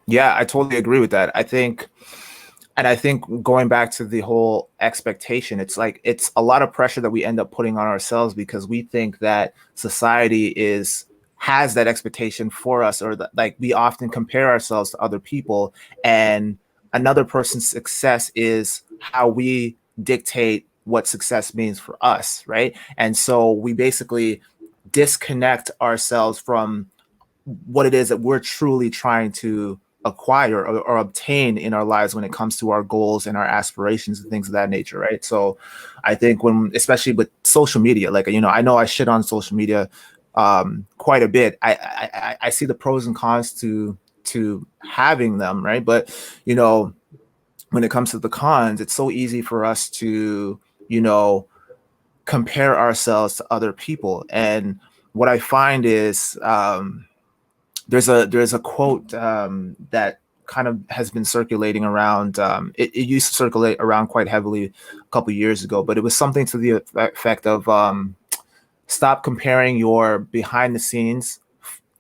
Yeah, I totally agree with that. I think going back to the whole expectation, it's like it's a lot of pressure that we end up putting on ourselves because we think that society is has that expectation for us, or that like we often compare ourselves to other people, and another person's success is how we dictate what success means for us, right? And so we basically disconnect ourselves from what it is that we're truly trying to acquire or obtain in our lives when it comes to our goals and our aspirations and things of that nature, right? So I think when, especially with social media, like, I know I shit on social media quite a bit. I see the pros and cons to having them, right? But you know when it comes to the cons, it's so easy for us to you know compare ourselves to other people. And what I find is there's a quote that kind of has been circulating around. It used to circulate around quite heavily a couple years ago, but it was something to the effect of stop comparing your behind the scenes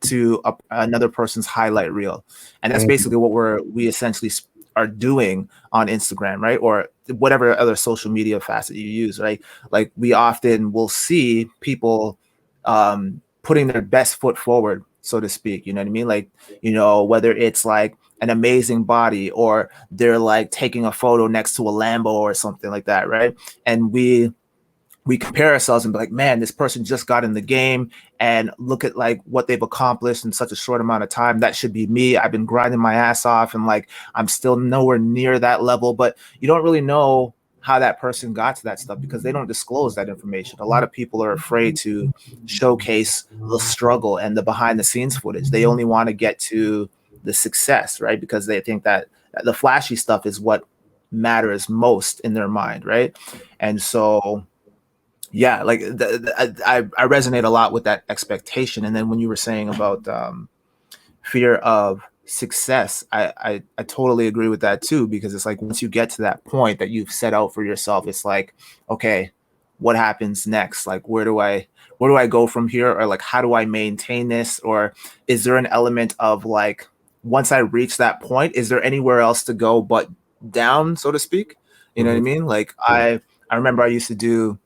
to another person's highlight reel. And that's Mm, basically what we essentially are doing on Instagram, right? Or whatever other social media facet you use, right? Like we often will see people putting their best foot forward, so to speak. You know what I mean? Like, whether it's like an amazing body, or they're like taking a photo next to a Lambo or something like that, right? And we compare ourselves and be like, man, this person just got in the game and look at like what they've accomplished in such a short amount of time. That should be me. I've been grinding my ass off and like I'm still nowhere near that level. But you don't really know how that person got to that stuff because they don't disclose that information. A lot of people are afraid to showcase the struggle and the behind the scenes footage. They only want to get to the success, right? Because they think that the flashy stuff is what matters most in their mind, right? And so yeah, like I resonate a lot with that expectation. And then when you were saying about fear of success, I totally agree with that too, because it's like once you get to that point that you've set out for yourself, it's like, okay, what happens next? Like where do I go from here? Or like how do I maintain this? Or is there an element of like once I reach that point, is there anywhere else to go but down, so to speak? You know what I mhm, mean? Like yeah. I remember I used to do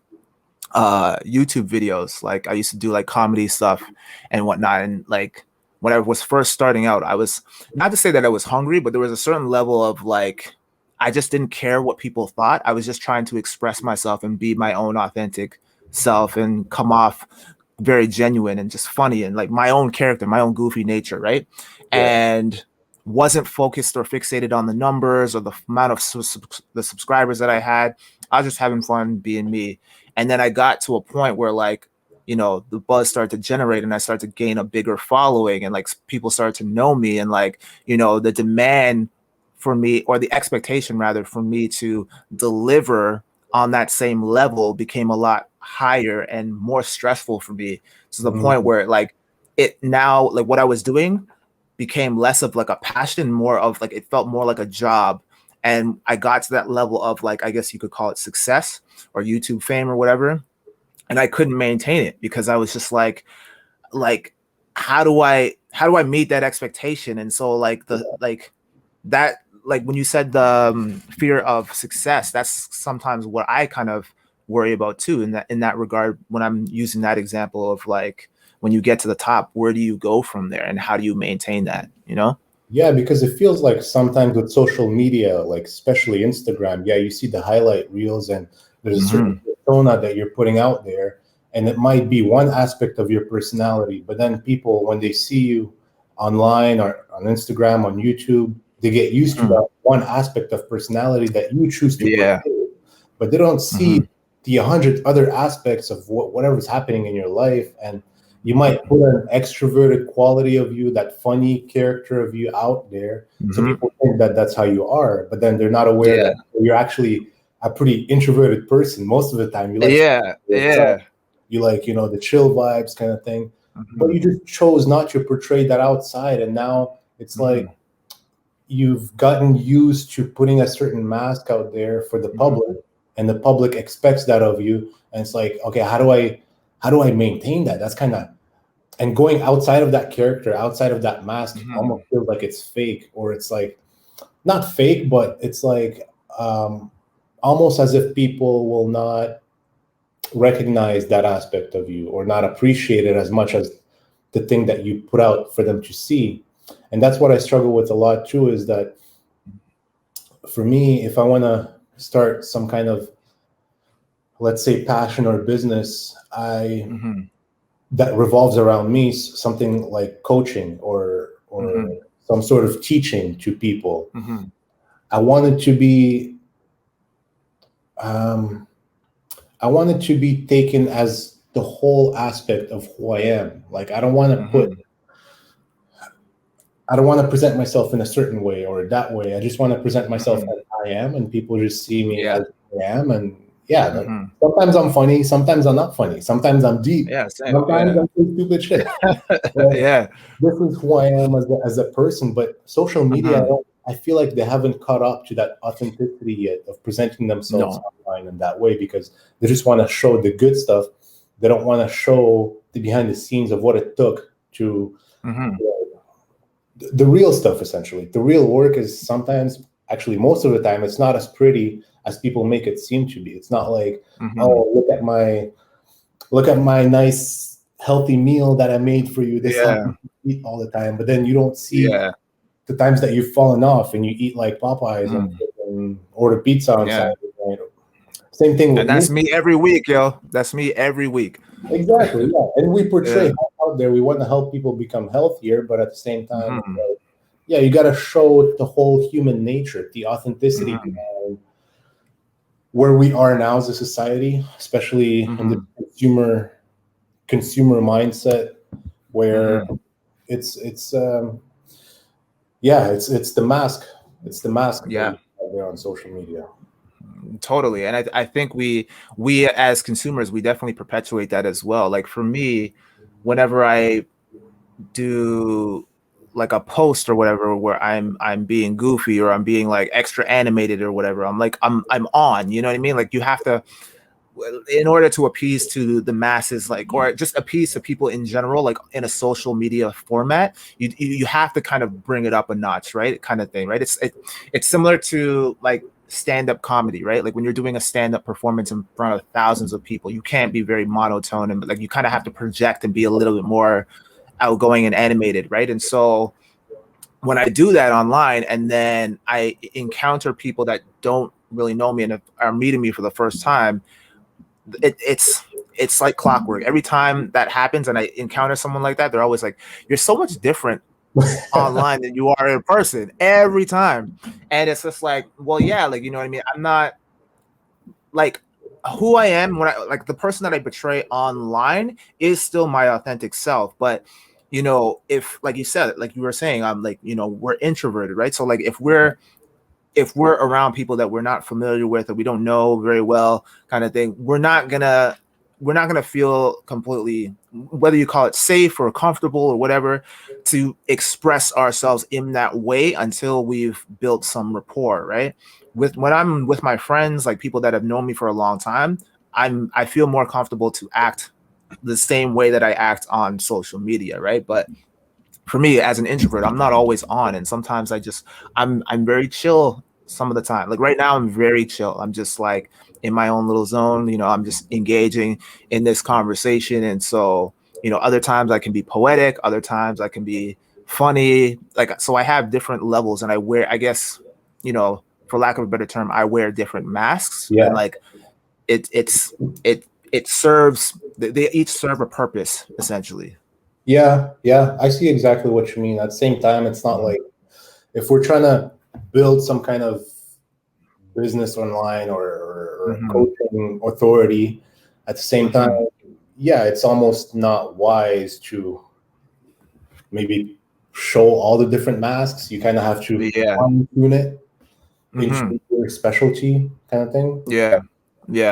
YouTube videos. Like I used to do like comedy stuff and whatnot. And like when I was first starting out, I was not to say that I was hungry, but there was a certain level of like I just didn't care what people thought. I was just trying to express myself and be my own authentic self and come off very genuine and just funny and like my own character, my own goofy nature, right? Yeah. And wasn't focused or fixated on the numbers or the amount of the subscribers that I had. I was just having fun being me. And then I got to a point where like, the buzz started to generate and I started to gain a bigger following and like people started to know me and like, the demand for me, or the expectation rather, for me to deliver on that same level became a lot higher and more stressful for me, to the point Mm, where like it now, like what I was doing became less of like a passion, more of like it felt more like a job. And I got to that level of like, I guess you could call it success or YouTube fame or whatever. And I couldn't maintain it because I was just like, how do I meet that expectation? And so like that, like when you said the fear of success, that's sometimes what I kind of worry about too, in that regard, when I'm using that example of like when you get to the top, where do you go from there and how do you maintain that? yeah, because it feels like sometimes with social media, like especially Instagram, yeah, you see the highlight reels and there's a certain Hmm. persona that you're putting out there, and it might be one aspect of your personality, but then people, when they see you online or on Instagram, on YouTube, they get used to Hmm. that one aspect of personality that you choose to Yeah. portray, but they don't see Hmm. the 100 other aspects of whatever's happening in your life. And you might put an extroverted quality of you, that funny character of you out there, so Hmm. people think that that's how you are, but then they're not aware Yeah. that you're actually a pretty introverted person most of the time. You like to Yeah. be yourself. Yeah. You like, the chill vibes kind of thing, but Hmm. you just chose not to portray that outside, and now it's like Hmm. you've gotten used to putting a certain mask out there for the public, Hmm. and the public expects that of you, and it's like, okay, how do I maintain that? That's kind of and going outside of that character, outside of that mask, Mhm. almost feels like it's fake, or it's like not fake, but it's like almost as if people will not recognize that aspect of you or not appreciate it as much as the thing that you put out for them to see. And that's what I struggle with a lot too, is that for me, if I want to start some kind of, let's say, passion or business, I Mhm. that revolves around me, something like coaching or Mhm. some sort of teaching to people. Mhm. I wanted to be um, I wanted to be taken as the whole aspect of who I am. Like Mhm. I don't want to present myself in a certain way or that way. I just want to present myself Mhm. as I am, and people just see me Yeah. as I am. And yeah, like, Mhm. sometimes I'm funny, sometimes I'm not funny, sometimes I'm deep, Yeah, same. sometimes Yeah. I'm saying stupid shit. But Yeah. this is who I am as a person. But social media, Mhm. I feel like they haven't caught up to that authenticity yet of presenting themselves No. online in that way, because they just want to show the good stuff. They don't want to show the behind the scenes of what it took to Mhm. the real stuff. Essentially, the real work is sometimes, actually most of the time, it's not as pretty as people make it seem to be. It's not like, Mhm. oh, look at my nice healthy meal that I made for you. This is Yeah. something you eat all the time. But then you don't see Yeah. the times that you've fallen off and you eat like Popeyes Mm. and order pizza on Yeah. Saturday night. Same thing with And that's me. me every week, yo. That's me every week. Exactly. Yeah. And we portray Yeah. health out there. We want to help people become healthier, but at the same time, it's Mhm. like, yeah, you got to show the whole human nature, the authenticity Mhm. behind where we are now as a society, especially in the Mhm. consumer mindset, where Mhm. it's yeah, it's the mask. It's the mask that we Yeah. have there on social media. Totally. And I think we as consumers, we definitely perpetuate that as well. Like for me, whenever I do like a post or whatever where I'm being goofy or I'm being like extra animated or whatever, I'm like I'm on, you know what I mean? Like you have to, in order to appease to the masses, like, or just appease to people in general, like in a social media format, you have to kind of bring it up a notch, right? Kind of thing, right? It's similar to like stand-up comedy, right? Like when you're doing a stand-up performance in front of thousands of people, you can't be very monotone, and like you kind of have to project and be a little bit more outgoing and animated, right? And so when I do that online and then I encounter people that don't really know me and are meeting me for the first time, it's like clockwork. Every time that happens and I encounter someone like that, they're always like, "You're so much different online than you are in person." Every time, and it's just like, well, yeah, like you know what I mean. I'm not like who I am when I like the person that I portray online is still my authentic self, but you know, if like you said, like you were saying, I'm like, you know, we're introverted, right? So like if we're around people that we're not familiar with or we don't know very well kind of thing, we're not gonna feel completely, whether you call it safe or comfortable or whatever, to express ourselves in that way until we've built some rapport, right? With when I'm with my friends, like people that have known me for a long time, I feel more comfortable to act the same way that I act on social media, right? But for me as an introvert, I'm not always on, and sometimes I'm very chill some of the time. Like right now, I'm very chill. I'm just like in my own little zone. You know, I'm just engaging in this conversation, and so you know, other times I can be poetic, other times I can be funny. Like so, I have different levels, and I wear, I guess, you know, for lack of a better term, I wear different masks, and Yeah. like it serves. They each serve a purpose essentially. Yeah, yeah, I see exactly what you mean. At the same time, it's not Mhm. like if we're trying to build some kind of business online or Mhm. coaching authority, at the same time, Mhm. yeah, it's almost not wise to maybe show all the different masks. You kind of have to Yeah. fine tune it into Mhm. your specialty kind of thing. Yeah. Yeah.